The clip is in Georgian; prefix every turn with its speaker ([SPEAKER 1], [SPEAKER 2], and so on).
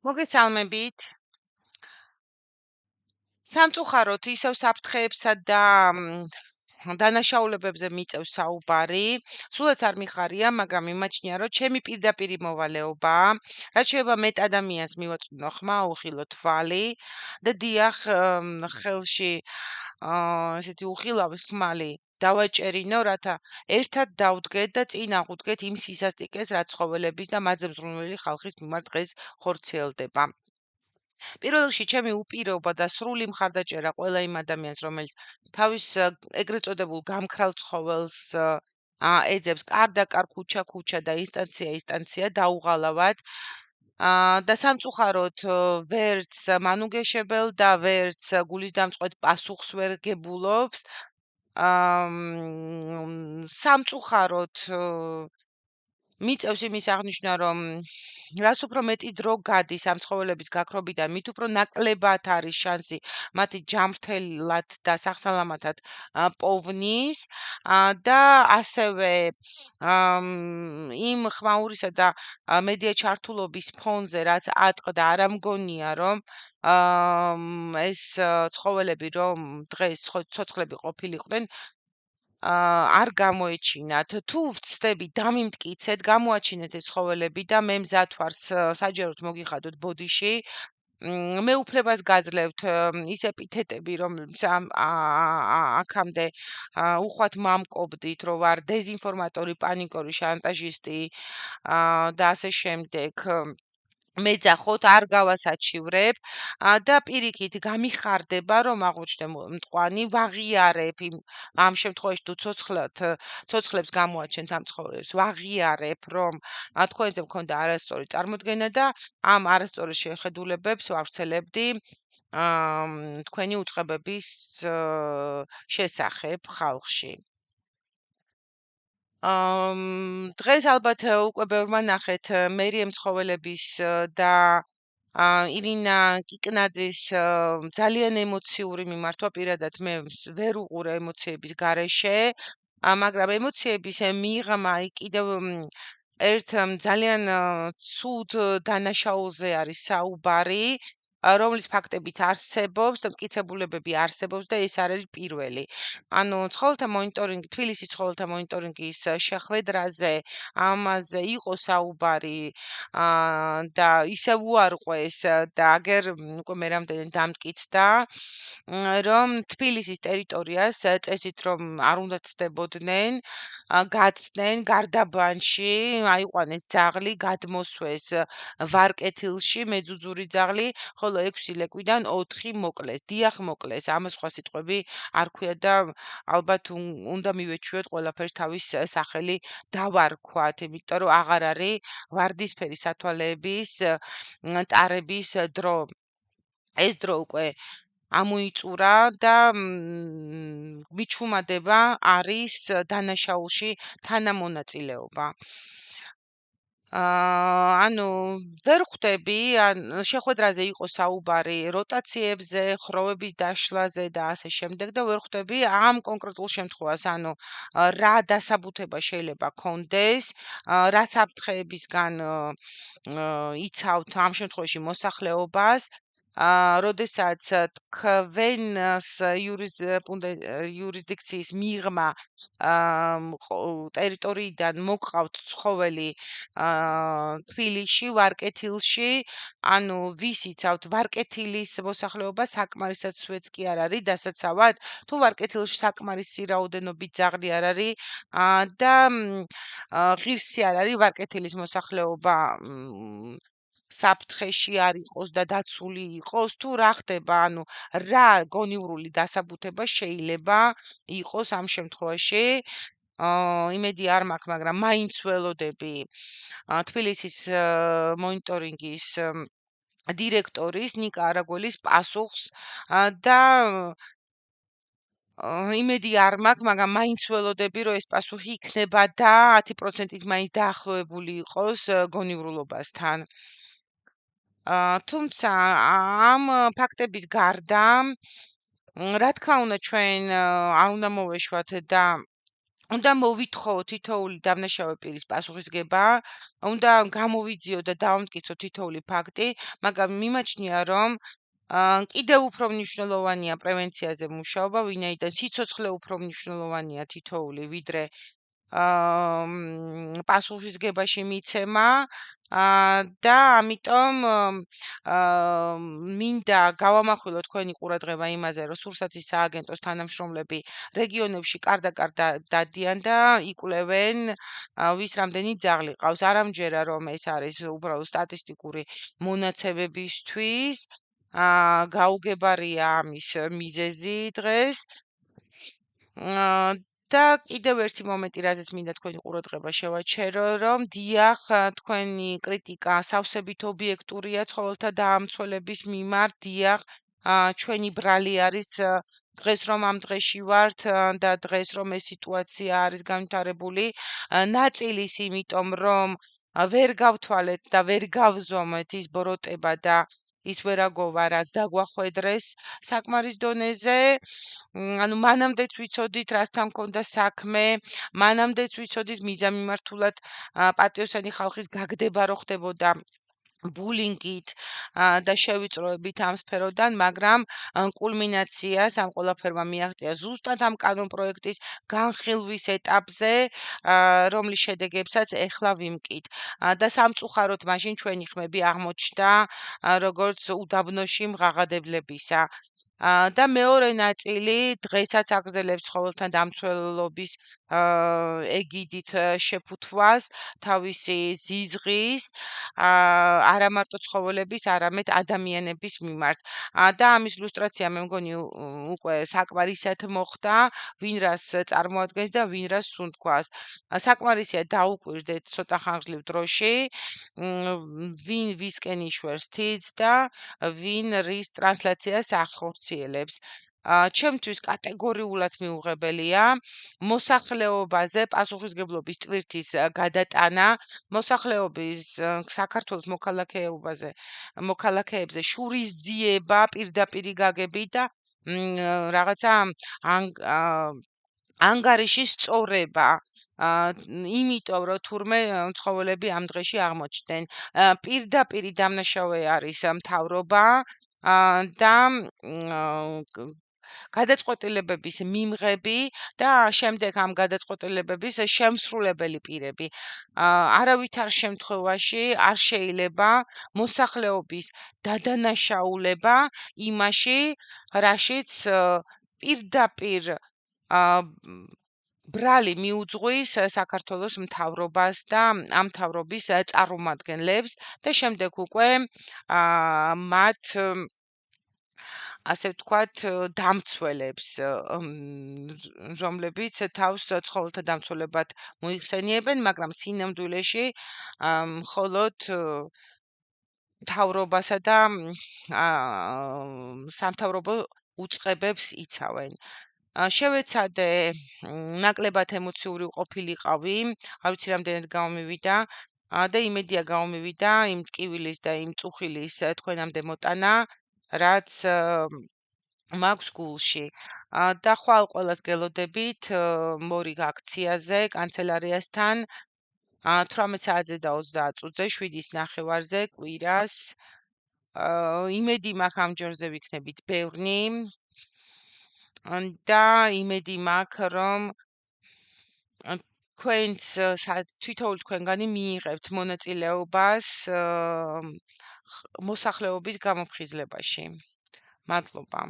[SPEAKER 1] მოგესალმებით. სამწუხაროდ ისევ საფრთხეებსა და დანაშაულებებზე მიწევს საუბარი. სულაც არ მიხარია, მაგრამ იმაჩნია, რომ ჩემი პირდაპირი მოვალეობაა. რაც შეიძლება მეტ ადამიანს მივაწვდნო ხმა, უხილო თვალი და დიახ, ხელში ესეთი უხილავი ხმალი დავაჭერინო, რათა ერთად დავდგეთ და წინ აღვდგეთ იმ სისასტიკეს, რაც ცხოველების და მათზე მზრუნველი ხალხის მიმართ დღეს ხორციელდება. პირველ რიგში ჩემი უპირობა და სრული მხარდაჭერა ყველა იმ ადამიანს, რომელიც თავის ეგრეთ წოდებულ გამქრალ ცხოველს ეძებს კარდაკარ, ქუჩა-ქუჩა და ინსტანცია-ინსტანცია დაუღალავად. და სამწუხაროდ ვერც მანუგეშებელ და ვერც გულისდამწყვეტ პასუხს ვერ გებულობს. სამწუხაროდ მიწევს იმის აღნიშვნა, რომ რაც უფრო მეტი დრო გადის ამ ცხოველების გაქრობიდან, მით უფრო ნაკლებად არის შანსი მათი ჯანმრთელად და სახსალამათად პოვნის და ასევე იმ ხმაურისა და მედია ჩართულობის ფონზე, რაც ატყდა, არ ამგონია, რომ ეს ცხოველები, რომ დღეს ცოცხლები ყოფილიყვნენ, არ გამოეჩინათ. თუ ვცდები დამიმტკიცეთ, გამოაჩინეთ ეს ცხოველები და მე მზად ვარ საჯაროდ მოგიხადოთ ბოდიში. მე უფლებას გაძლევთ ის ეპითეტები, რომლებიც აქამდე უხვად მამკობდით, რომ ვარ დეზინფორმატორი, პანიკორი, შანტაჟისტი და ასე შემდეგ. მეძახოთ, არ გავასაჩივრებ და პირიქით გამიხარდება, რომ აღმოჩნდე მტყვანი, ვაღიარებ ამ შემთხვევაში თუ ცოცხლებს გამოაჩენთ ამ ცხოველებს, ვაღიარებ, რომ თქვენზე მქონდა არასწორი წარმოდგენა და ამ არასწორი შეხედულებებს ვავრცელებდი თქვენი უწყებების შესახებ ხალხში. დღეს ალბათ უკვე ბევრმა ნახეთ მერიემ ცხოველების და ირინა კიკნაძის ძალიან ემოციური მიმართვა. პირადად მე ვერ უყურე ემოციების გარეშე, მაგრამ ემოციების მიღმა კიდევ ერთ ძალიან ცუდ დანაშაულზე არის საუბარი, რომლის ფაქტებიც არსებობს და მტკიცებულებები არსებობს და ეს არის პირველი. ანუ ცხოველთა მონიტორინგი, თბილისის ცხოველთა მონიტორინგის შეხვედრაზე ამაზე იყო საუბარი და ისევ უარყვეს და აგერ უკვე მე რამდენი დამტკიცდა, რომ თბილისის ტერიტორიას წესით რომ არ უნდა ცდებოდნენ, გაცდნენ გარდაბანში, აიყვანეს ძაღლი, გადმოსვეს ვარკეთილში მეძუძური ძაღლი, ხოლო 6 ლეკვიდან 4 მოკლეს. დიახ, მოკლეს. ამას სხვა სიტყვები არ ქვია და ალბათ უნდა მივეჩვიოთ ყველაფერს თავის სახელი დავარქვათ, იმიტომ რომ აღარ არის ვარდისფერი სათვალეების ტარების დრო. ეს დრო უკვე ამოიწურა და მიჩუმადება არის დანაშაულში თანამონაწილეობა. ანუ ვერ ხვდები, შეხვედრაზე იყო საუბარი როტაციებზე, ხროვების დაშლაზე და ასე შემდეგ და ვერ ხვდები ამ კონკრეტულ შემთხვევას, ანუ რა დასაბუთება შეიძლება კონდეს, რა საფრთხეებისგან იცავთ ამ შემთხვევაში მოსახლეობას, როდესაც თქვენს იურისდიქციის მიღმა ტერიტორიიდან მოყავთ ცხოველი თბილისში, ვარკეთილში, ანუ ვის იცავთ ვარკეთილის მოსახლეობა საკმარისად სვეტს კი არ არის დასაცავად, თუ ვარკეთილში საკმარისი რაოდენობით ძაღლი არ არის და ღირსი არ არის ვარკეთილის მოსახლეობა საფრთხეში არ იყოს და დაცული იყოს, თუ რა ხდება, ანუ რა გონივრული დასაბუთება შეიძლება იყოს ამ შემთხვევაში. იმედი არ მაქვს, მაგრამ მაინც ველოდები თბილისის მონიტორინგის დირექტორის ნიკა არაგველის პასუხს და იმედი არ მაქვს, მაგრამ მაინც ველოდები, რომ ეს პასუხი იქნება და 10%-ით მაინც დაახლოებული იყოს გონივრულობასთან. თუმცა ამ ფაქტების გარდა, რა თქმა უნდა, ჩვენ არ უნდა მოვეშვათ და უნდა მოვითხოვო თითოეული დამნაშავე პირის პასუხისგება, უნდა გამოვიძიო და დავამტკიცო თითოეული ფაქტი, მაგრამ მიმაჩნია, რომ კიდევ უფრო მნიშვნელოვანია პრევენციაზე მუშაობა, ვინაიდან სიცოცხლე უფრო მნიშვნელოვანია თითოეული, ვიდრე პასუხისგებაში მიცემა და ამიტომ მინდა გავამახვილო თქვენი ყურადღება იმაზე, რომ სურსათის სააგენტოს თანამშრომლები რეგიონებში კარდაკარ დადიან და იკვლევენ ვის რამდენი ძაღლი ყავს. არ ამჯერა რომ ეს არის უბრალოდ სტატისტიკური მონაცემებისთვის. გაუგებარია ამის მიზეზი დღეს. და კიდევ ერთი მომენტი, რაზეც მინდა თქვენი ყურადღება შევაჩერო, რომ დიახ, თქვენი კრიტიკა სავსებით ობიექტურია ცხოველთა დაამცველების მიმართ, დიახ, ჩვენი ბრალი არის დღეს რომ ამ დღეში ვართ და დღეს რომ ეს სიტუაცია არის განვითარებული, ნაწილის იმიტომ რომ ვერ გავთვალეთ და ვერ გავზომეთ ის ბოროტება და ის ვერაგობა, რაც დაგვახვედრეს საკმარის დონეზე. ანუ მანამდეც ვიცოდით, რასთან მქონდა საქმე, მანამდეც ვიცოდით მიზანმიმართულად პატიოსანი ხალხის გაგდება რო ხდებოდა ბულინგით და შევიწროებით ამ სფეროდან, მაგრამ კულმინაციას ამ ყველაფერმა მიაღწია ზუსტად ამ კანონპროექტის განხილვის ეტაპზე, რომლის შედეგებსაც ეხლა ვიმკით. და სამწუხაროდ მაშინ ჩვენი ხმები აღმოჩნდა როგორც უდაბნოში მღაღადებლებისა. და მეორე ნაწილი დღესაც აგრძელებს ცხოველთან დამცველობის ეგიდით შეფუთვას თავისი ზიზღის არა მარტო ცხოველების, არამედ ადამიანების მიმართ. და ამის ილუსტრაცია მე მგონი უკვე საკმარისად მოხდა, ვინ რას წარმოადგენს და ვინ რას სუნთქვას. საკმარისია დაუკვირდეთ ცოტა ხანგრძლივ დროში, ვინ ვისკენ იშვერს თითს და ვინ რის ტრანსლაციას ახორციელებს. ჩემთვის კატეგორიულად მიუღებელია მოსახლეობაზე პასუხისგებლობის ტვირთის გადატანა, მოსახლეობის საქართველოს მოქალაქეებზე შურისძიება პირდაპირი გაგებით და რაღაცა ანგარიშის სწორება. იმიტომ რომ თურმე ცხოველები ამ დღეში აღმოჩნდნენ. პირდაპირი დამნაშავე არის მთავრობა და გადაწყვეტილებების მიმღები და შემდეგ ამ გადაწყვეტილებების შემსრულებელი პირები. არავითარ შემთხვევაში არ შეიძლება მოსახლეობის დადანაშაულება იმაში, რაშიც პირდაპირ ბრალი მიუძღვის საქართველოს მთავრობას და ამ მთავრობის წარმომადგენლებს და შემდეგ უკვე მათ ასე ვთქვათ დამცველებს, რომლებიც თავს ცხოველთა დამცველებად მოიხსენიებენ, მაგრამ სინამდვილეში მხოლოდ მთავრობასა და სამთავრობო უწყებებს იცავენ. შევეცადე ნაკლებად ემოციური ყოფილიყავი, არ ვიცი რამდენად გამომივიდა და იმედია გამომივიდა იმ ტკივილის და იმ წუხილის თქვენამდე მოტანა, რაც მაქვს გულში. და ხვალ ყველას გელოდებით მორიგ აქციაზე კანცელარიასთან 18 საათზე და 30 წუთზე 7-ის ნახევარზე კვირას. იმედი მაქვს ამ ჯერზე ვიქნებით ბევრნი და იმედი მაქვს რომ თქვენც თითოეული თქვენგანი მიიღებთ მონაწილეობას მოსახლეობის გამოფხიზლებაში. მადლობა.